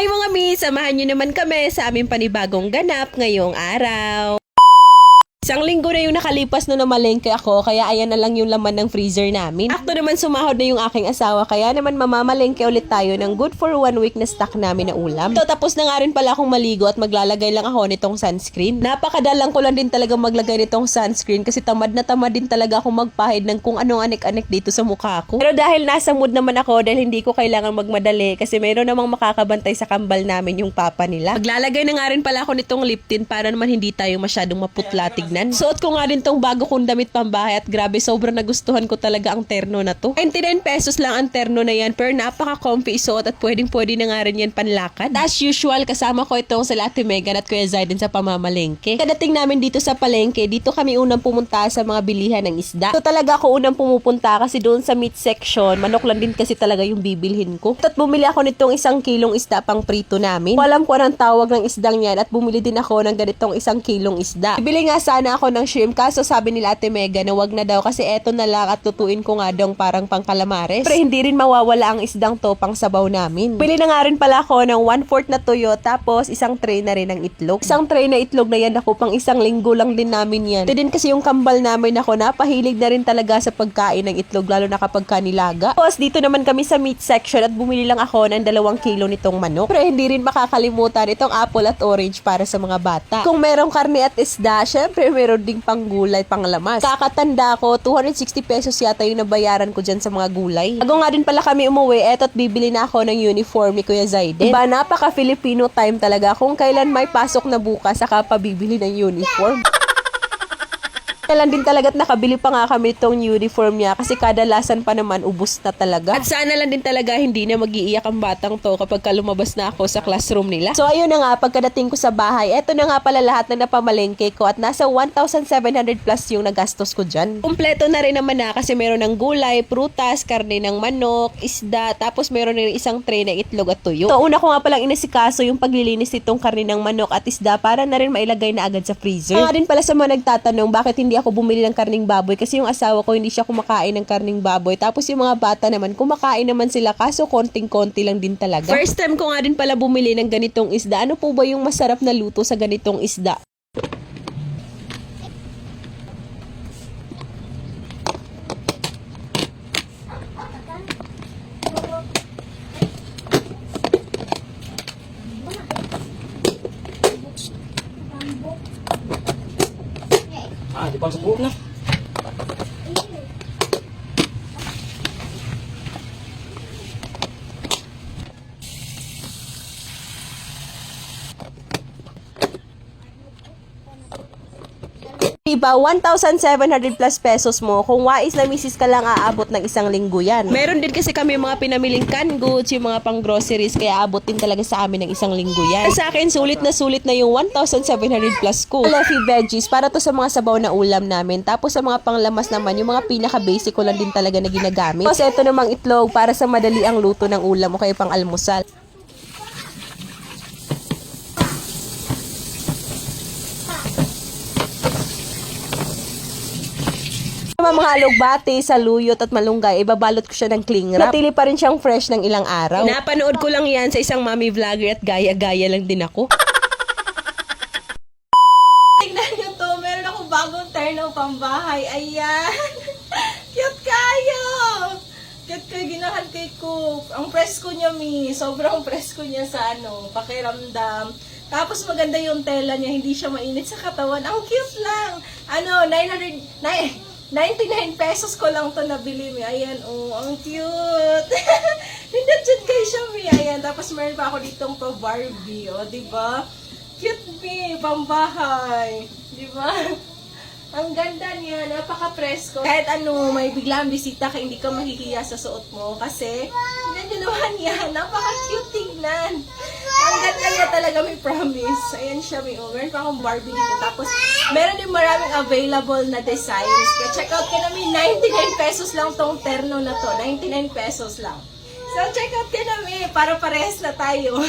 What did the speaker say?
Hi mga mi! Samahan nyo naman kami sa aming panibagong ganap ngayong araw. Isang linggo na yung nakalipas na namalengke ako, kaya ayan na lang yung laman ng freezer namin. Akto naman sumahod na yung aking asawa, kaya naman mamamalengke ulit tayo ng good for 1 week na stock namin na ulam. So tapos na nga rin pala akong maligo at maglalagay lang ako nitong sunscreen. Napakadalang ko lang din talaga maglagay nitong sunscreen kasi tamad na tamad din talaga akong magpahid ng kung anong anik-anik dito sa mukha ko. Pero dahil nasa mood naman ako, dahil hindi ko kailangan magmadali kasi mayroon namang makakabantay sa kambal namin yung papa nila. Maglalagay na nga rin pala ako nitong lip tint para naman hindi tayo masyadong maputlatig. Suot ko nga din tong bago kong damit pambahay at grabe, sobrang nagustuhan ko talaga ang terno na to. 99 pesos lang ang terno na yan, pero napaka-comfy isuot at pwedeng-pwede na nga rin yan panlakad. As usual, kasama ko itong sa Ate Megan at Kuya Zaiden sa pamamalengke. Kadating namin dito sa palengke, dito kami unang pumunta sa mga bilihan ng isda. So talaga ako unang pumupunta kasi doon sa meat section, manok lang din kasi talaga yung bibilhin ko. At bumili ako nitong 1 kilong isda pang prito namin. Alam ko anong tawag ng isdang yan at bumili din ako ng ganitong 1 kilong isda. Bibili nga sana ako ng shrimp, kaso sabi nila Ate Mega na wag na daw kasi eto na lang at tutuin ko nga daw parang pang calamares. Pero hindi rin mawawala ang isdang to pang sabaw namin. Bili na nga rin pala ako ng 1/4 na tuyo tapos isang tray na rin ng itlog. Isang tray na itlog na yan ako pang 1 linggo lang din namin yan. Ito din kasi yung kambal namin ako, napahilig na rin talaga sa pagkain ng itlog lalo na kapag kanilaga. Tapos dito naman kami sa meat section at bumili lang ako ng 2 kilo nitong manok. Pero hindi rin makakalimutan itong apple at orange para sa mga bata. Kung merong karne at isda, syempre meron ding pang gulay, pang lamas. Kakatanda ko, 260 pesos yata yung nabayaran ko dyan sa mga gulay. Bago nga din pala kami umuwi, eto't bibili na ako ng uniform ni Kuya Zaiden. Diba, napaka-Filipino time talaga. Kung kailan may pasok na bukas, saka pa bibili ng uniform. Kailan din talaga at nakabili pa nga kami itong uniform niya kasi kadalasan pa naman ubos na talaga. At sana lang din talaga hindi na mag-iiyak ang batang to kapag lumabas na ako sa classroom nila. So ayun na nga, pagkadating ko sa bahay, eto na nga pala lahat ng napamalengke ko at nasa 1,700 plus yung nagastos ko dyan. Kumpleto na rin naman na kasi meron ng gulay, prutas, karne ng manok, isda, tapos meron rin isang tray na itlog at tuyo. So una ko nga palang inasikaso yung paglilinis nitong karne ng manok at isda para na rin mailagay na agad sa freezer. Nga din pala sa mga nagtatanong bakit hindi ako bumili ng karning baboy kasi yung asawa ko hindi siya kumakain ng karning baboy. Tapos yung mga bata naman, kumakain naman sila kaso konting-konti lang din talaga. First time ko nga din pala bumili ng ganitong isda. Ano po ba yung masarap na luto sa ganitong isda? Di ba sa buhok na? Diba, 1,700 plus pesos mo. Kung wais na misis ka lang, aabot ng 1 linggo yan. Meron din kasi kami mga pinamiling canned goods, yung mga pang groceries, kaya abot din talaga sa amin ng 1 linggo yan. Sa akin, sulit na yung 1,700 plus ko. Leafy veggies, para to sa mga sabaw na ulam namin. Tapos sa mga panglamas naman, yung mga pinaka-basic ko lang din talaga na ginagamit. Tapos ito namang itlog para sa madali ang luto ng ulam o kaya pang almusal. Mga alugbati, saluyot at malunggay, ibabalot ko siya ng cling wrap. Natili pa rin siyang fresh ng ilang araw. Napanood ko lang yan sa isang mommy vlogger at gaya-gaya lang din ako. Tingnan nyo to, meron akong bagong terno pambahay. Ayan! Cute kayo! Cute kayo, ginahan kay Cook. Ang presko niya, mi. Sobrang presko niya sa pakiramdam. Tapos maganda yung tela niya, hindi siya mainit sa katawan. Ang cute lang! 99 pesos ko lang to nabili, mi. Ayan, oh, ang cute. Nindot dyan kayo siya, mi. Ayan, tapos meron pa ako ditong pa Barbie, oh, diba? Cute, mi. Pambahay. Diba? Ang ganda niya, napaka-presko. Kahit may biglang bisita ka, hindi ka mahihiya sa suot mo. Kasi, tingnan nyo naman yan, napaka-cute tingnan. Ang ganda niya talaga, may promise. Ayan siya, may meron pa akong Barbie dito. Tapos, meron din maraming available na designs. Kaya check out ka namin, 99 pesos lang tong terno na to. 99 pesos lang. So, check out ka namin para parehas na tayo.